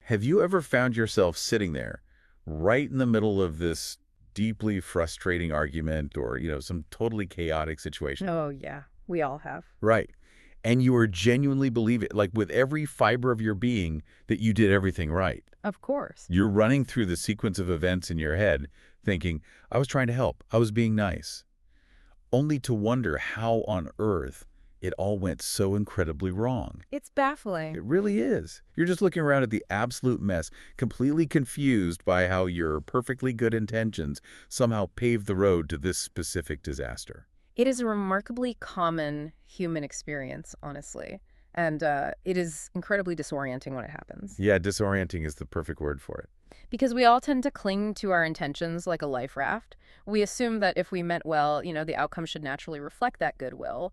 Have you ever found yourself sitting there right in the middle of this deeply frustrating argument or, some totally chaotic situation? Oh, yeah. We all have. Right. And you are genuinely believing, like with every fiber of your being, that you did everything right. Of course. You're running through the sequence of events in your head thinking, I was trying to help. I was being nice. Only to wonder how on earth it all went so incredibly wrong. It's baffling. It really is. You're just looking around at the absolute mess, completely confused by how your perfectly good intentions somehow paved the road to this specific disaster. It is a remarkably common human experience, honestly. And it is incredibly disorienting when it happens. Yeah, disorienting is the perfect word for it. Because we all tend to cling to our intentions like a life raft. We assume that if we meant well, the outcome should naturally reflect that goodwill.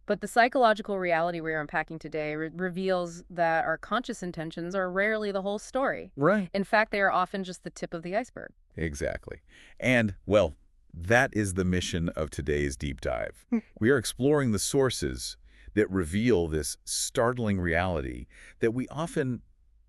But the psychological reality we're unpacking today reveals that our conscious intentions are rarely the whole story. Right. In fact, they are often just the tip of the iceberg. Exactly. And, well, that is the mission of today's deep dive. We are exploring the sources that reveal this startling reality that we often,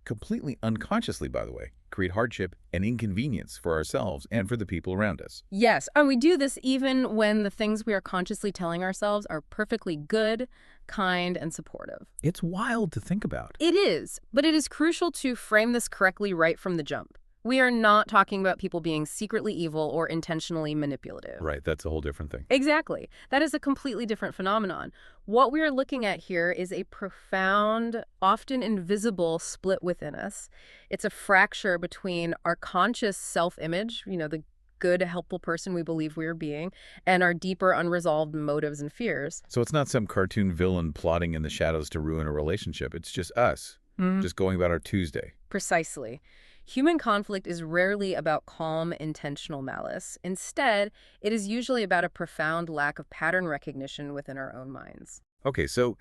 completely unconsciously, by the way, create hardship and inconvenience for ourselves and for the people around us. Yes, and we do this even when the things we are consciously telling ourselves are perfectly good, kind, and supportive. It's wild to think about. It is, but it is crucial to frame this correctly right from the jump. We are not talking about people being secretly evil or intentionally manipulative. Right, that's a whole different thing. Exactly. That is a completely different phenomenon. What we are looking at here is a profound, often invisible split within us. It's a fracture between our conscious self-image, the good, helpful person we believe we are being, and our deeper, unresolved motives and fears. So it's not some cartoon villain plotting in the shadows to ruin a relationship. It's just us, just going about our Tuesday. Precisely. Human conflict is rarely about calm, intentional malice. Instead, it is usually about a profound lack of pattern recognition within our own minds. Okay, so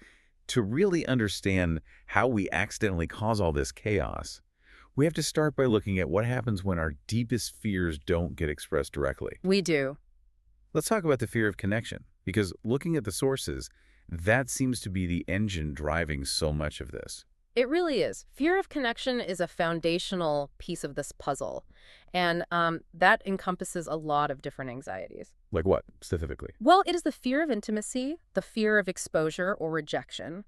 to really understand how we accidentally cause all this chaos, we have to start by looking at what happens when our deepest fears don't get expressed directly. We do. Let's talk about the fear of connection, because looking at the sources, that seems to be the engine driving so much of this. It really is. Fear of connection is a foundational piece of this puzzle, and that encompasses a lot of different anxieties. Like what, specifically? Well, it is the fear of intimacy, the fear of exposure or rejection.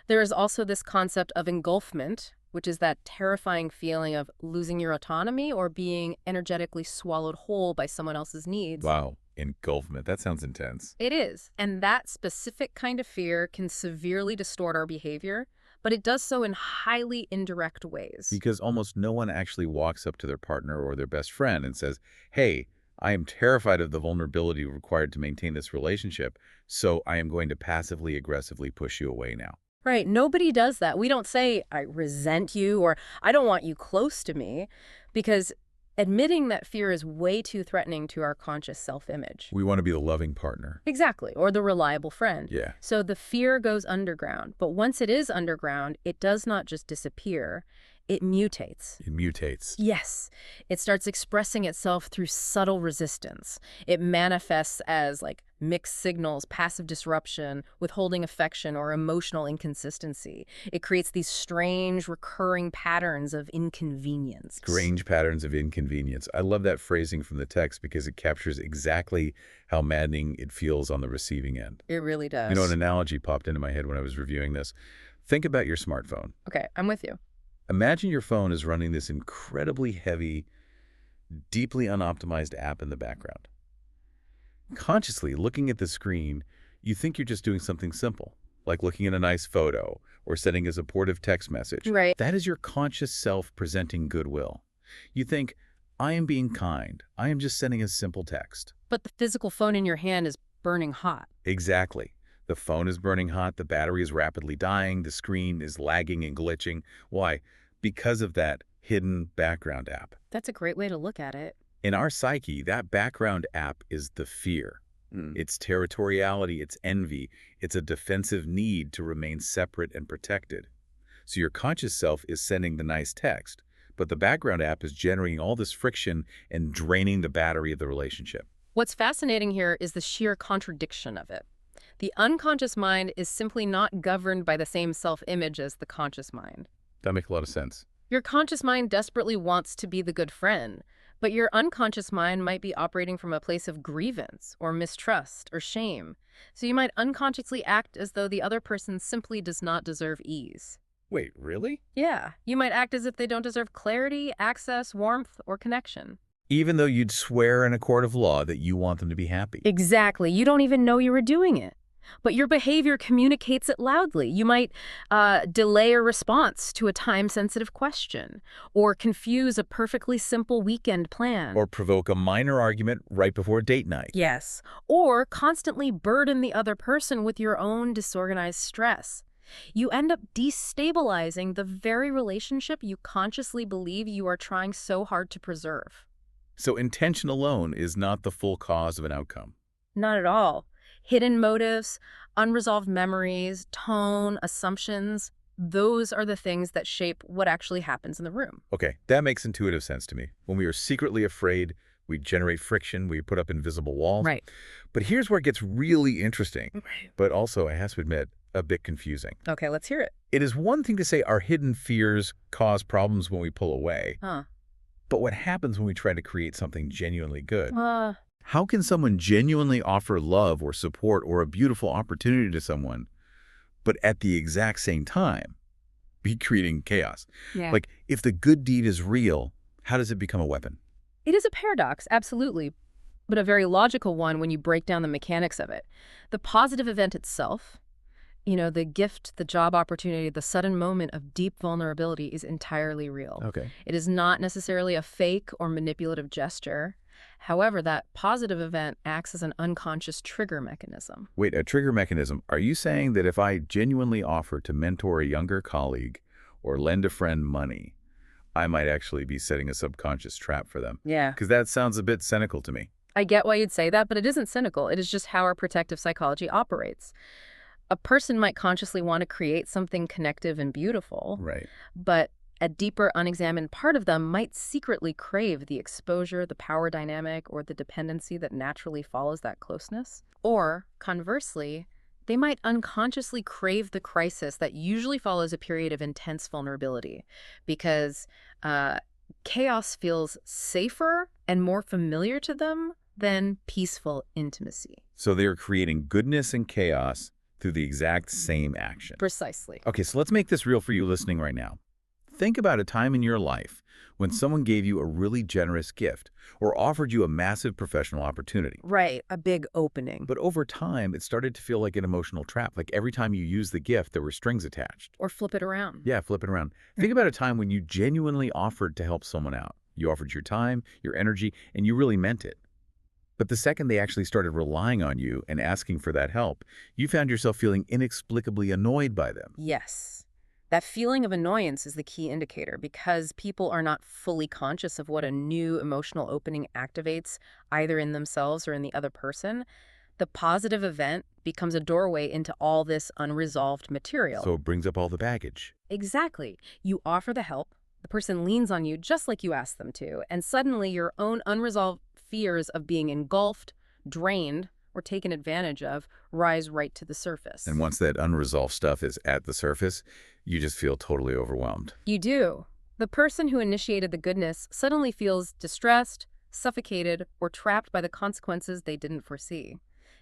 There is also this concept of engulfment, which is that terrifying feeling of losing your autonomy or being energetically swallowed whole by someone else's needs. Wow, engulfment. That sounds intense. It is, and that specific kind of fear can severely distort our behavior, but it does so in highly indirect ways. Because almost no one actually walks up to their partner or their best friend and says, hey, I am terrified of the vulnerability required to maintain this relationship, so I am going to passively aggressively push you away now. Right, nobody does that. We don't say, I resent you or I don't want you close to me, because admitting that fear is way too threatening to our conscious self-image. We want to be the loving partner. Exactly, or the reliable friend. Yeah. So the fear goes underground, but once it is underground, it does not just disappear, it mutates. It mutates. Yes, it starts expressing itself through subtle resistance. It manifests as mixed signals, passive disruption, withholding affection, or emotional inconsistency. It creates these strange, recurring patterns of inconvenience. Strange patterns of inconvenience. I love that phrasing from the text because it captures exactly how maddening it feels on the receiving end. It really does. An analogy popped into my head when I was reviewing this. Think about your smartphone. Okay, I'm with you. Imagine your phone is running this incredibly heavy, deeply unoptimized app in the background. Consciously looking at the screen, you think you're just doing something simple, like looking at a nice photo or sending a supportive text message. Right. That is your conscious self presenting goodwill. You think, I am being kind. I am just sending a simple text. But the physical phone in your hand is burning hot. Exactly. The phone is burning hot, the battery is rapidly dying, the screen is lagging and glitching. Why? Because of that hidden background app. That's a great way to look at it. In our psyche, that background app is the fear. It's territoriality, it's envy, it's a defensive need to remain separate and protected. So your conscious self is sending the nice text, but the background app is generating all this friction and draining the battery of the relationship. What's fascinating here is the sheer contradiction of it. The unconscious mind is simply not governed by the same self-image as the conscious mind. That makes a lot of sense. Your conscious mind desperately wants to be the good friend, but your unconscious mind might be operating from a place of grievance or mistrust or shame. So you might unconsciously act as though the other person simply does not deserve ease. Wait, really? Yeah, you might act as if they don't deserve clarity, access, warmth, or connection. Even though you'd swear in a court of law that you want them to be happy. Exactly. You don't even know you were doing it. But your behavior communicates it loudly. You might delay a response to a time-sensitive question or confuse a perfectly simple weekend plan. Or provoke a minor argument right before date night. Yes. Or constantly burden the other person with your own disorganized stress. You end up destabilizing the very relationship you consciously believe you are trying so hard to preserve. So intention alone is not the full cause of an outcome. Not at all. Hidden motives, unresolved memories, tone, assumptions, those are the things that shape what actually happens in the room. Okay, that makes intuitive sense to me. When we are secretly afraid, we generate friction, we put up invisible walls. Right. But here's where it gets really interesting, Right. but also, I have to admit, a bit confusing. Okay, let's hear it. It is one thing to say our hidden fears cause problems when we pull away, Huh. but what happens when we try to create something genuinely good? Uh, How can someone genuinely offer love or support or a beautiful opportunity to someone, but at the exact same time, be creating chaos? yeah. Like, if the good deed is real, how does it become a weapon? It is a paradox, absolutely, but a very logical one when you break down the mechanics of it. The positive event itself, the gift, the job opportunity, the sudden moment of deep vulnerability is entirely real. Okay. It is not necessarily a fake or manipulative gesture. However, that positive event acts as an unconscious trigger mechanism. Wait, a trigger mechanism. Are you saying that if I genuinely offer to mentor a younger colleague or lend a friend money, I might actually be setting a subconscious trap for them? Yeah. Because that sounds a bit cynical to me. I get why you'd say that, but it isn't cynical. It is just how our protective psychology operates. A person might consciously want to create something connective and beautiful, Right. but a deeper, unexamined part of them might secretly crave the exposure, the power dynamic, or the dependency that naturally follows that closeness. Or, conversely, they might unconsciously crave the crisis that usually follows a period of intense vulnerability because chaos feels safer and more familiar to them than peaceful intimacy. So they're creating goodness and chaos through the exact same action. Precisely. Okay, so let's make this real for you listening right now. Think about a time in your life when someone gave you a really generous gift or offered you a massive professional opportunity. Right, a big opening. But over time, it started to feel like an emotional trap. Like every time you used the gift, there were strings attached. Or flip it around. Yeah, flip it around. Think about a time when you genuinely offered to help someone out. You offered your time, your energy, and you really meant it. But the second they actually started relying on you and asking for that help, you found yourself feeling inexplicably annoyed by them. Yes. That feeling of annoyance is the key indicator because people are not fully conscious of what a new emotional opening activates either in themselves or in the other person. The positive event becomes a doorway into all this unresolved material. So it brings up all the baggage. Exactly. You offer the help, the person leans on you just like you asked them to, and suddenly your own unresolved fears of being engulfed, drained, or taken advantage of rise right to the surface. And once that unresolved stuff is at the surface, you just feel totally overwhelmed. You do. The person who initiated the goodness suddenly feels distressed, suffocated, or trapped by the consequences they didn't foresee.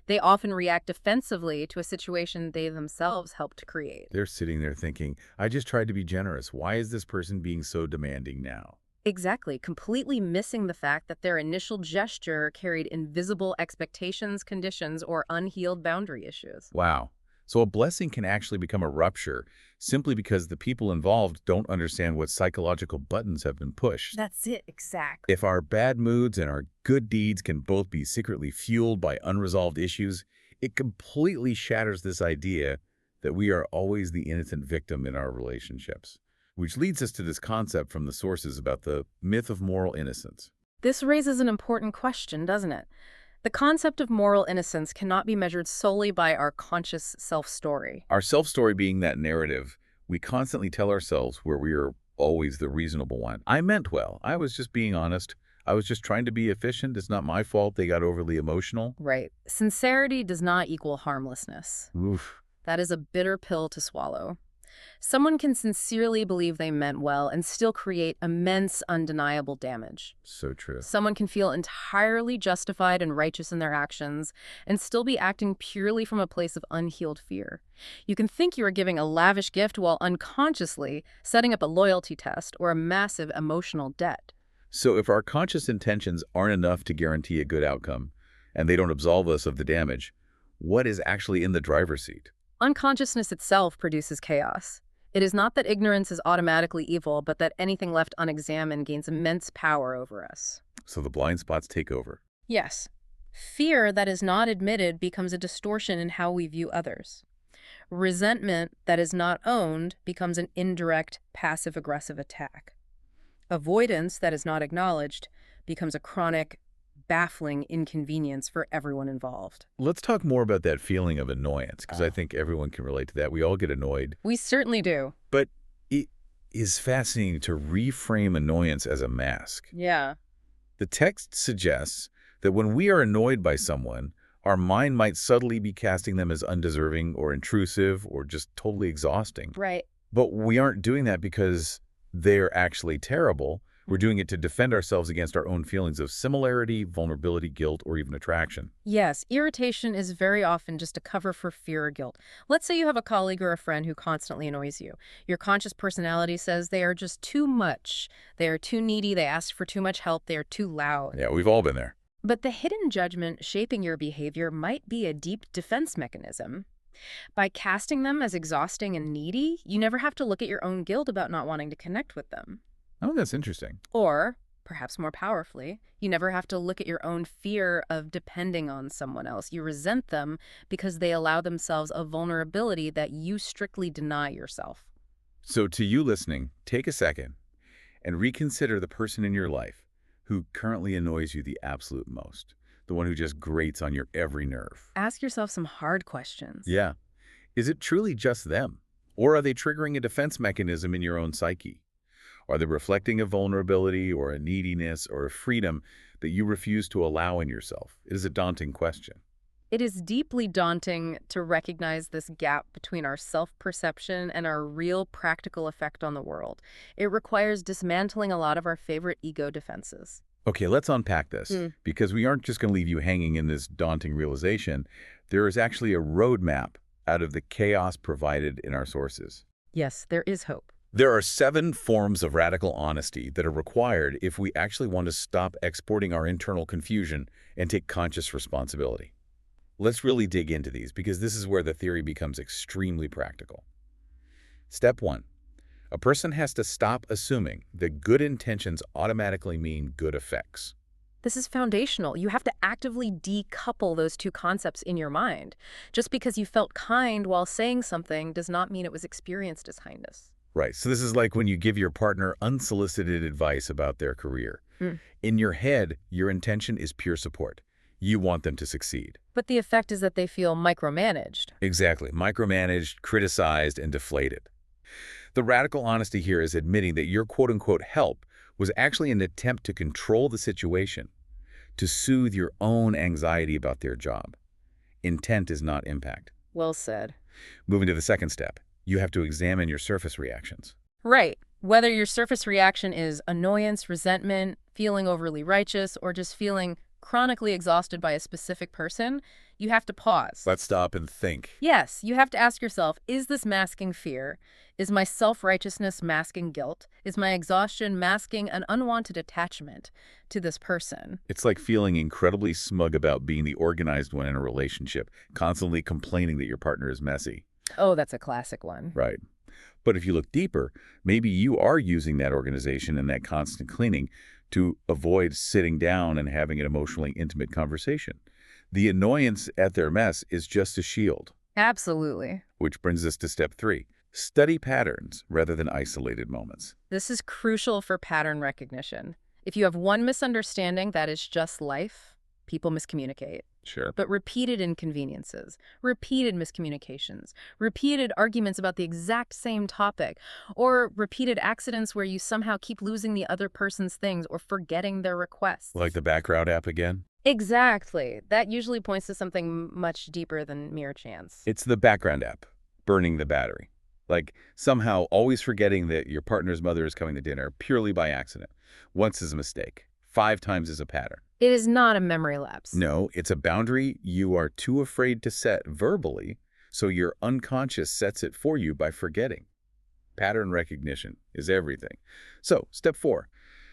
They often react defensively to a situation they themselves helped create. They're sitting there thinking, I just tried to be generous. Why is this person being so demanding now? Exactly, completely missing the fact that their initial gesture carried invisible expectations, conditions, or unhealed boundary issues. Wow. So a blessing can actually become a rupture simply because the people involved don't understand what psychological buttons have been pushed. That's it, exactly. If our bad moods and our good deeds can both be secretly fueled by unresolved issues, it completely shatters this idea that we are always the innocent victim in our relationships. Which leads us to this concept from the sources about the myth of moral innocence. This raises an important question, doesn't it? The concept of moral innocence cannot be measured solely by our conscious self-story. Our self-story being that narrative, we constantly tell ourselves where we are always the reasonable one. I meant well. I was just being honest. I was just trying to be efficient. It's not my fault they got overly emotional. Right. Sincerity does not equal harmlessness. Oof. That is a bitter pill to swallow. Someone can sincerely believe they meant well and still create immense, undeniable damage. So true. Someone can feel entirely justified and righteous in their actions and still be acting purely from a place of unhealed fear. You can think you are giving a lavish gift while unconsciously setting up a loyalty test or a massive emotional debt. So if our conscious intentions aren't enough to guarantee a good outcome, and they don't absolve us of the damage, what is actually in the driver's seat? Unconsciousness itself produces chaos. It is not that ignorance is automatically evil, but that anything left unexamined gains immense power over us. So the blind spots take over. Yes. Fear that is not admitted becomes a distortion in how we view others. Resentment that is not owned becomes an indirect, passive-aggressive attack. Avoidance that is not acknowledged becomes a chronic, baffling inconvenience for everyone involved. Let's talk more about that feeling of annoyance, because I think everyone can relate to that. We all get annoyed. We certainly do. But it is fascinating to reframe annoyance as a mask. Yeah. The text suggests that when we are annoyed by someone, our mind might subtly be casting them as undeserving or intrusive or just totally exhausting. Right. But we aren't doing that because they're actually terrible. We're doing it to defend ourselves against our own feelings of similarity, vulnerability, guilt, or even attraction. Yes, irritation is very often just a cover for fear or guilt. Let's say you have a colleague or a friend who constantly annoys you. Your conscious personality says they are just too much. They are too needy. They ask for too much help. They are too loud. Yeah, we've all been there. But the hidden judgment shaping your behavior might be a deep defense mechanism. By casting them as exhausting and needy, you never have to look at your own guilt about not wanting to connect with them. Oh, that's interesting. Or, perhaps more powerfully, you never have to look at your own fear of depending on someone else. You resent them because they allow themselves a vulnerability that you strictly deny yourself. So to you listening, take a second and reconsider the person in your life who currently annoys you the absolute most, the one who just grates on your every nerve. Ask yourself some hard questions. Yeah. Is it truly just them? Or are they triggering a defense mechanism in your own psyche? Are they reflecting a vulnerability or a neediness or a freedom that you refuse to allow in yourself? It is a daunting question. It is deeply daunting to recognize this gap between our self-perception and our real practical effect on the world. It requires dismantling a lot of our favorite ego defenses. Okay, let's unpack this, because we aren't just going to leave you hanging in this daunting realization. There is actually a roadmap out of the chaos provided in our sources. Yes, there is hope. There are 7 forms of radical honesty that are required if we actually want to stop exporting our internal confusion and take conscious responsibility. Let's really dig into these, because this is where the theory becomes extremely practical. Step 1. A person has to stop assuming that good intentions automatically mean good effects. This is foundational. You have to actively decouple those two concepts in your mind. Just because you felt kind while saying something does not mean it was experienced as kindness. Right. So this is like when you give your partner unsolicited advice about their career. In your head, your intention is pure support. You want them to succeed. But the effect is that they feel micromanaged. Exactly. Micromanaged, criticized, and deflated. The radical honesty here is admitting that your quote-unquote help was actually an attempt to control the situation, to soothe your own anxiety about their job. Intent is not impact. Well said. Moving to the second step. You have to examine your surface reactions. Right. Whether your surface reaction is annoyance, resentment, feeling overly righteous, or just feeling chronically exhausted by a specific person, you have to pause. Let's stop and think. Yes, you have to ask yourself, is this masking fear? Is my self-righteousness masking guilt? Is my exhaustion masking an unwanted attachment to this person? It's like feeling incredibly smug about being the organized one in a relationship, constantly complaining that your partner is messy. Oh, that's a classic one. Right. But if you look deeper, maybe you are using that organization and that constant cleaning to avoid sitting down and having an emotionally intimate conversation. The annoyance at their mess is just a shield. Absolutely. Which brings us to step 3. Study patterns rather than isolated moments. This is crucial for pattern recognition. If you have one misunderstanding that is just life, people miscommunicate. Sure. But repeated inconveniences, repeated miscommunications, repeated arguments about the exact same topic, or repeated accidents where you somehow keep losing the other person's things or forgetting their requests. Like the background app again? Exactly. That usually points to something much deeper than mere chance. It's the background app, burning the battery. Like somehow always forgetting that your partner's mother is coming to dinner purely by accident. Once is a mistake. 5 times is a pattern. It is not a memory lapse. No, it's a boundary you are too afraid to set verbally, so your unconscious sets it for you by forgetting. Pattern recognition is everything. So, step 4.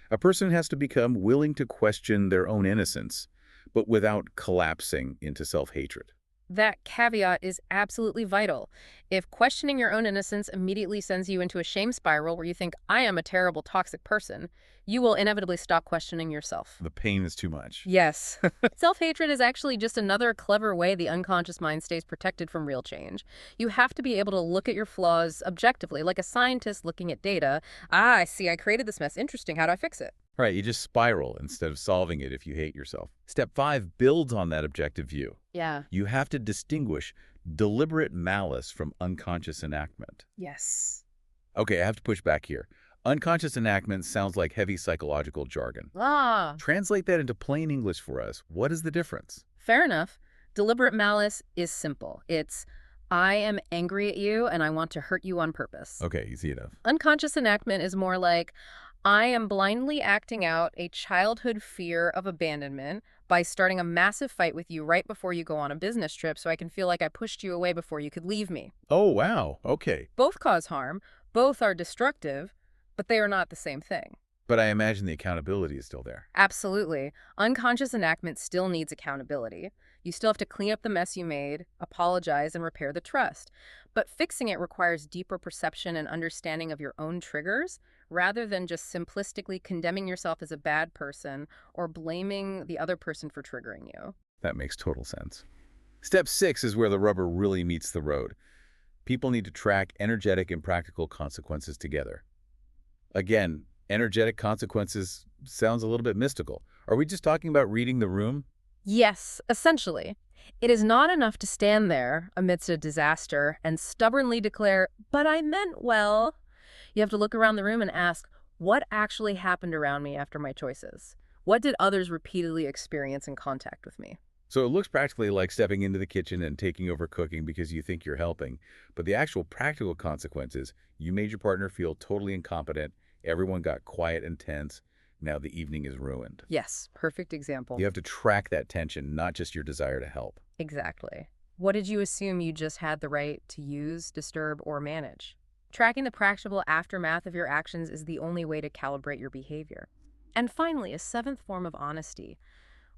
A person has to become willing to question their own innocence, but without collapsing into self-hatred. That caveat is absolutely vital. If questioning your own innocence immediately sends you into a shame spiral where you think, I am a terrible, toxic person, you will inevitably stop questioning yourself. The pain is too much. Yes. Self-hatred is actually just another clever way the unconscious mind stays protected from real change. You have to be able to look at your flaws objectively, like a scientist looking at data. Ah, I see, I created this mess. Interesting. How do I fix it? Right, you just spiral instead of solving it if you hate yourself. Step 5 builds on that objective view. Yeah. You have to distinguish deliberate malice from unconscious enactment. Yes. Okay, I have to push back here. Unconscious enactment sounds like heavy psychological jargon. Ah, Translate that into plain English for us. What is the difference? fair enough. Deliberate malice is simple. It's, I am angry at you and I want to hurt you on purpose. Okay, easy enough. Unconscious enactment is more like, I am blindly acting out a childhood fear of abandonment by starting a massive fight with you right before you go on a business trip so I can feel like I pushed you away before you could leave me. Oh, wow. Okay. Both cause harm, both are destructive, but they are not the same thing. But I imagine the accountability is still there. Absolutely. Unconscious enactment still needs accountability. You still have to clean up the mess you made, apologize, and repair the trust. But fixing it requires deeper perception and understanding of your own triggers, rather than just simplistically condemning yourself as a bad person or blaming the other person for triggering you. That makes total sense. Step 6 is where the rubber really meets the road. People need to track energetic and practical consequences together. Again, energetic consequences sounds a little bit mystical. Are we just talking about reading the room? Yes, essentially. It is not enough to stand there amidst a disaster and stubbornly declare, but I meant well. You have to look around the room and ask, what actually happened around me after my choices? What did others repeatedly experience in contact with me? So it looks practically like stepping into the kitchen and taking over cooking because you think you're helping. But the actual practical consequences, you made your partner feel totally incompetent, everyone got quiet and tense, now the evening is ruined. Yes, perfect example. You have to track that tension, not just your desire to help. Exactly. What did you assume you just had the right to use, disturb, or manage? Tracking the practical aftermath of your actions is the only way to calibrate your behavior. And finally, a seventh form of honesty.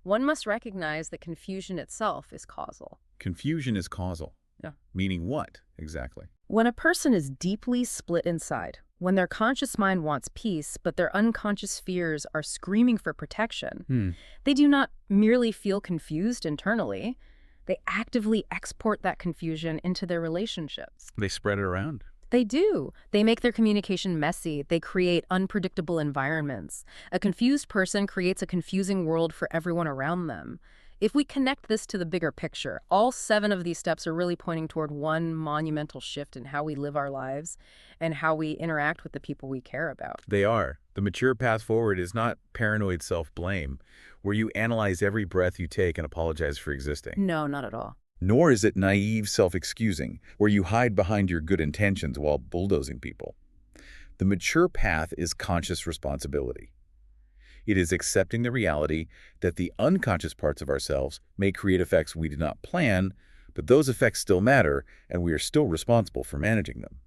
One must recognize that confusion itself is causal. Confusion is causal. Yeah. Meaning what, exactly? When a person is deeply split inside, when their conscious mind wants peace, but their unconscious fears are screaming for protection, they do not merely feel confused internally. They actively export that confusion into their relationships. They spread it around. They do. They make their communication messy. They create unpredictable environments. A confused person creates a confusing world for everyone around them. If we connect this to the bigger picture, all 7 of these steps are really pointing toward one monumental shift in how we live our lives and how we interact with the people we care about. They are. The mature path forward is not paranoid self-blame, where you analyze every breath you take and apologize for existing. No, not at all. Nor is it naive self-excusing, where you hide behind your good intentions while bulldozing people. The mature path is conscious responsibility. It is accepting the reality that the unconscious parts of ourselves may create effects we did not plan, but those effects still matter, and we are still responsible for managing them.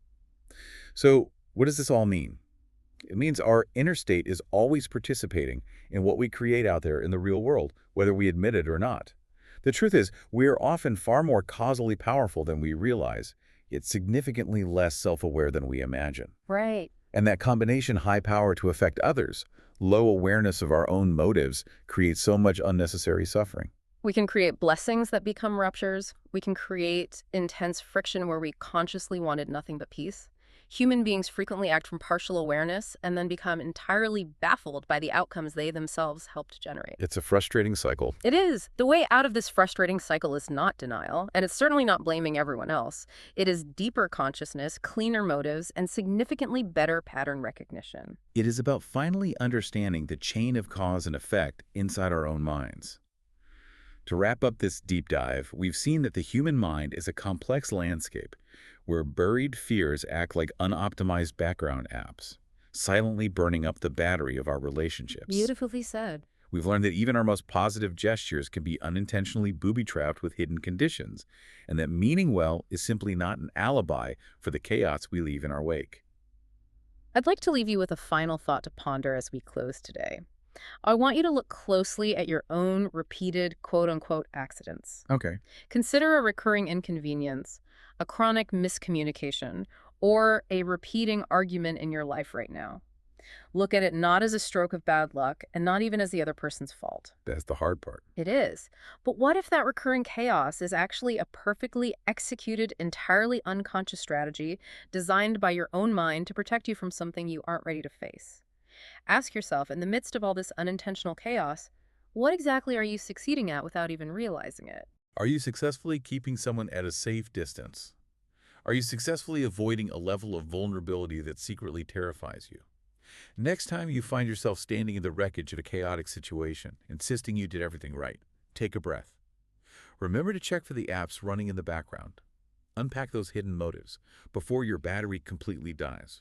So, what does this all mean? It means our inner state is always participating in what we create out there in the real world, whether we admit it or not. The truth is, we are often far more causally powerful than we realize, yet significantly less self-aware than we imagine. Right. And that combination, high power to affect others, low awareness of our own motives, creates so much unnecessary suffering. We can create blessings that become ruptures. We can create intense friction where we consciously wanted nothing but peace. Human beings frequently act from partial awareness and then become entirely baffled by the outcomes they themselves helped generate. It's a frustrating cycle. It is. The way out of this frustrating cycle is not denial, and it's certainly not blaming everyone else. It is deeper consciousness, cleaner motives, and significantly better pattern recognition. It is about finally understanding the chain of cause and effect inside our own minds. To wrap up this deep dive, we've seen that the human mind is a complex landscape where buried fears act like unoptimized background apps, silently burning up the battery of our relationships. Beautifully said. We've learned that even our most positive gestures can be unintentionally booby-trapped with hidden conditions, and that meaning well is simply not an alibi for the chaos we leave in our wake. I'd like to leave you with a final thought to ponder as we close today. I want you to look closely at your own repeated quote unquote accidents. Okay. Consider a recurring inconvenience, a chronic miscommunication, or a repeating argument in your life right now. Look at it not as a stroke of bad luck and not even as the other person's fault. That's the hard part. It is. But what if that recurring chaos is actually a perfectly executed, entirely unconscious strategy designed by your own mind to protect you from something you aren't ready to face? Ask yourself, in the midst of all this unintentional chaos, what exactly are you succeeding at without even realizing it? Are you successfully keeping someone at a safe distance? Are you successfully avoiding a level of vulnerability that secretly terrifies you? Next time you find yourself standing in the wreckage of a chaotic situation, insisting you did everything right, take a breath. Remember to check for the apps running in the background. Unpack those hidden motives before your battery completely dies.